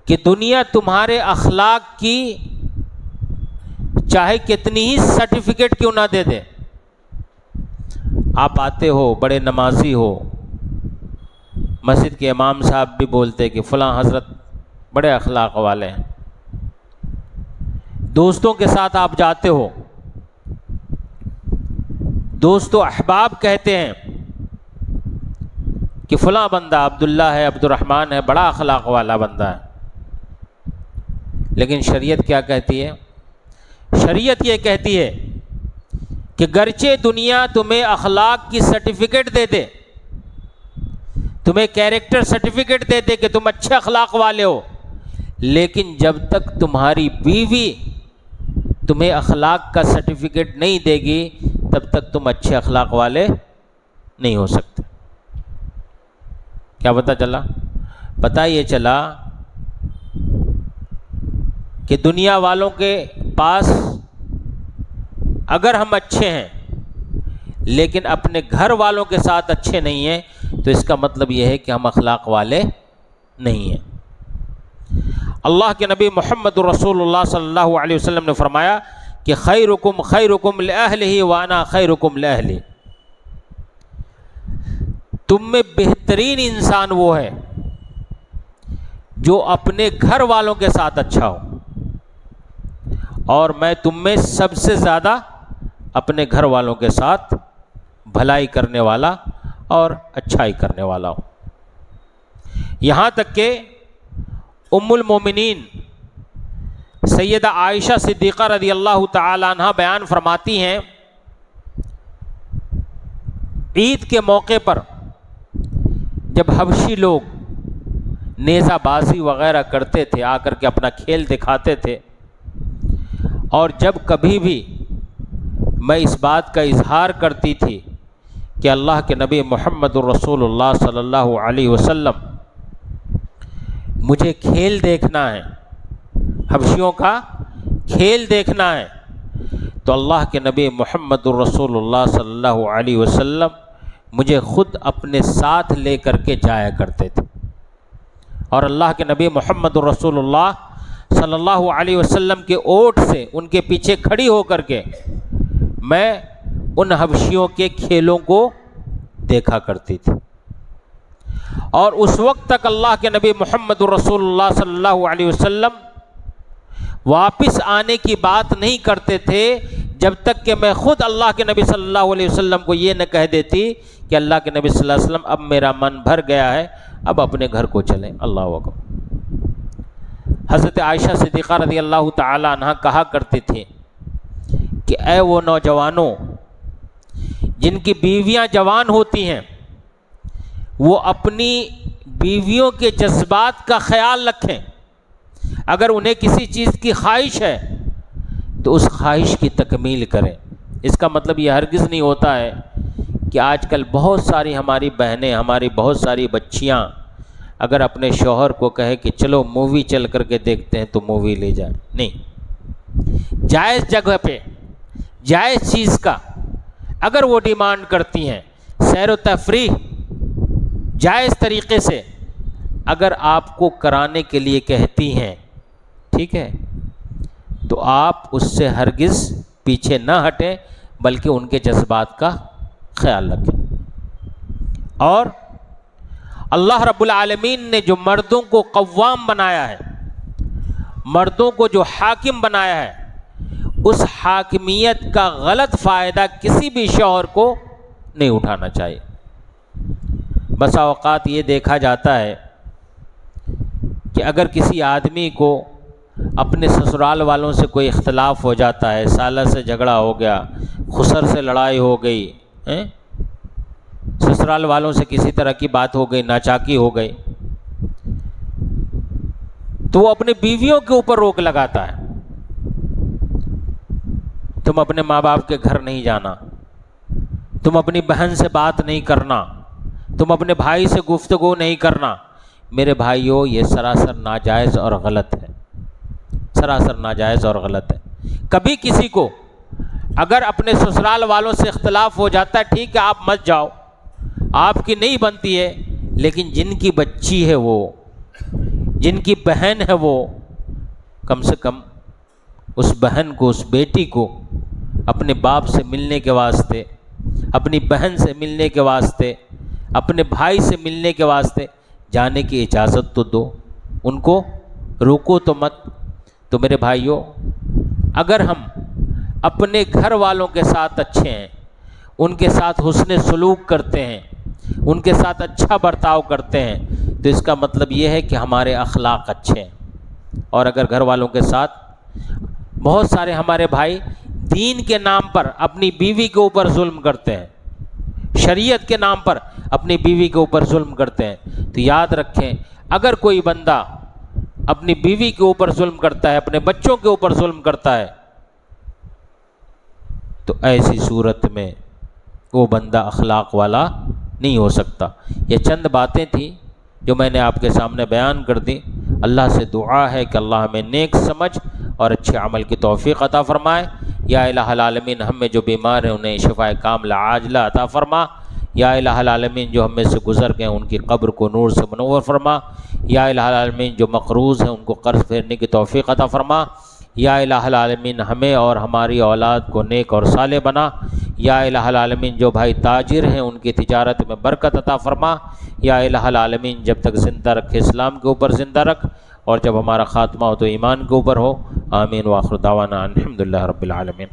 کہ دنیا تمہارے اخلاق کی چاہے کتنی ہی سرٹیفکیٹ کیوں نہ دے دے، آپ آتے ہو، بڑے نمازی ہو، مسجد کے امام صاحب بھی بولتے کہ فلاں حضرت بڑے اخلاق والے ہیں، دوستوں کے ساتھ آپ جاتے ہو، دوست و احباب کہتے ہیں کہ فلاں بندہ عبداللہ ہے، عبد الرحمن ہے، بڑا اخلاق والا بندہ ہے، لیکن شریعت کیا کہتی ہے؟ شریعت یہ کہتی ہے کہ گرچہ دنیا تمہیں اخلاق کی سرٹیفکیٹ دے دے، تمہیں کیریکٹر سرٹیفکیٹ دے دے کہ تم اچھے اخلاق والے ہو، لیکن جب تک تمہاری بیوی تمہیں اخلاق کا سرٹیفکیٹ نہیں دے گی تب تک تم اچھے اخلاق والے نہیں ہو سکتے۔ کیا پتہ چلا؟ پتہ یہ چلا کہ دنیا والوں کے پاس اگر ہم اچھے ہیں لیکن اپنے گھر والوں کے ساتھ اچھے نہیں ہیں تو اس کا مطلب یہ ہے کہ ہم اخلاق والے نہیں ہیں۔ اللہ کے نبی محمد رسول اللہ صلی اللہ علیہ وسلم نے فرمایا کہ خیرکم خیرکم لأہلہ وانا خیرکم لأہلی، تم میں بہترین انسان وہ ہے جو اپنے گھر والوں کے ساتھ اچھا ہو، اور میں تم میں سب سے زیادہ اپنے گھر والوں کے ساتھ بھلائی کرنے والا اور اچھائی کرنے والا ہوں۔ یہاں تک کہ ام المومنین سیدہ عائشہ صدیقہ رضی اللہ تعالی عنہ بیان فرماتی ہیں، عید کے موقع پر جب حبشی لوگ نیزہ بازی وغیرہ کرتے تھے، آ کر کے اپنا کھیل دکھاتے تھے، اور جب کبھی بھی میں اس بات کا اظہار کرتی تھی کہ اللہ کے نبی محمد رسول اللہ صلی اللہ علیہ وسلم مجھے کھیل دیکھنا ہے، حبشیوں کا کھیل دیکھنا ہے، تو اللہ کے نبی محمد رسول اللہ صلی اللہ علیہ وسلم مجھے خود اپنے ساتھ لے کر کے جایا کرتے تھے، اور اللہ کے نبی محمد رسول اللہ صلی اللہ علیہ وسلم کے اوٹ سے ان کے پیچھے کھڑی ہو کر کے میں ان حبشیوں کے کھیلوں کو دیکھا کرتی تھی، اور اس وقت تک اللہ کے نبی محمد رسول اللہ صلی اللہ علیہ وسلم واپس آنے کی بات نہیں کرتے تھے جب تک کہ میں خود اللہ کے نبی صلی اللہ علیہ وسلم کو یہ نہ کہہ دیتی کہ اللہ کے نبی صلی اللہ علیہ وسلم اب میرا من بھر گیا ہے، اب اپنے گھر کو چلیں۔ اللہ اکبر۔ حضرت عائشہ صدیقہ رضی اللہ تعالی عنہ کہا کرتی تھی کہ اے وہ نوجوانوں جن کی بیویاں جوان ہوتی ہیں، وہ اپنی بیویوں کے جذبات کا خیال رکھیں، اگر انہیں کسی چیز کی خواہش ہے تو اس خواہش کی تکمیل کریں۔ اس کا مطلب یہ ہرگز نہیں ہوتا ہے کہ آج کل بہت ساری ہماری بہنیں، ہماری بہت ساری بچیاں اگر اپنے شوہر کو کہے کہ چلو مووی چل کر کے دیکھتے ہیں تو مووی لے جائیں، نہیں، جائز جگہ پہ جائز چیز کا اگر وہ ڈیمانڈ کرتی ہیں، سیر و تفریح جائز طریقے سے اگر آپ کو کرانے کے لیے کہتی ہیں، ٹھیک ہے، تو آپ اس سے ہرگز پیچھے نہ ہٹیں بلکہ ان کے جذبات کا خیال رکھیں۔ اور اللہ رب العالمین نے جو مردوں کو قوام بنایا ہے، مردوں کو جو حاکم بنایا ہے، اس حاکمیت کا غلط فائدہ کسی بھی شوہر کو نہیں اٹھانا چاہیے۔ بسا اوقات یہ دیکھا جاتا ہے کہ اگر کسی آدمی کو اپنے سسرال والوں سے کوئی اختلاف ہو جاتا ہے، سالہ سے جھگڑا ہو گیا، خسر سے لڑائی ہو گئی، سسرال والوں سے کسی طرح کی بات ہو گئی، ناچاکی ہو گئی، تو وہ اپنی بیویوں کے اوپر روک لگاتا ہے، تم اپنے ماں باپ کے گھر نہیں جانا، تم اپنی بہن سے بات نہیں کرنا، تم اپنے بھائی سے گفتگو نہیں کرنا۔ میرے بھائیوں، یہ سراسر ناجائز اور غلط ہے، سراسر ناجائز اور غلط ہے۔ کبھی کسی کو اگر اپنے سسرال والوں سے اختلاف ہو جاتا ہے، ٹھیک ہے، آپ مت جاؤ، آپ کی نہیں بنتی ہے، لیکن جن کی بچی ہے وہ، جن کی بہن ہے وہ، کم سے کم اس بہن کو، اس بیٹی کو اپنے باپ سے ملنے کے واسطے، اپنی بہن سے ملنے کے واسطے، اپنے بھائی سے ملنے کے واسطے جانے کی اجازت تو دو، ان کو روکو تو مت۔ تو میرے بھائیوں، اگر ہم اپنے گھر والوں کے ساتھ اچھے ہیں، ان کے ساتھ حسن سلوک کرتے ہیں، ان کے ساتھ اچھا برتاؤ کرتے ہیں، تو اس کا مطلب یہ ہے کہ ہمارے اخلاق اچھے ہیں۔ اور اگر گھر والوں کے ساتھ بہت سارے ہمارے بھائی دین کے نام پر اپنی بیوی کے اوپر ظلم کرتے ہیں، شریعت کے نام پر اپنی بیوی کے اوپر ظلم کرتے ہیں، تو یاد رکھیں اگر کوئی بندہ اپنی بیوی کے اوپر ظلم کرتا ہے، اپنے بچوں کے اوپر ظلم کرتا ہے، تو ایسی صورت میں وہ بندہ اخلاق والا نہیں ہو سکتا۔ یہ چند باتیں تھیں جو میں نے آپ کے سامنے بیان کر دی۔ اللہ سے دعا ہے کہ اللہ ہمیں نیک سمجھ اور اچھے عمل کی توفیق عطا فرمائے۔ یا الہ العالمین ہم میں جو بیمار ہیں انہیں شفائے کاملہ عاجلہ عطا فرما۔ یا الہ العالمین جو ہم میں سے گزر گئے ان کی قبر کو نور سے منور فرما۔ یا الہ العالمین جو مقروض ہیں ان کو قرض پھیرنے کی توفیق عطا فرما۔ یا الہ العالمین ہمیں اور ہماری اولاد کو نیک اور صالح بنا۔ یا الہ العالمین جو بھائی تاجر ہیں ان کی تجارت میں برکت عطا فرما۔ یا الہ العالمین جب تک زندہ رکھے اسلام کے اوپر زندہ رکھ، اور جب ہمارا خاتمہ ہو تو ایمان کے اوپر ہو۔ آمین وآخر دعوانا الحمدللہ رب العالمین۔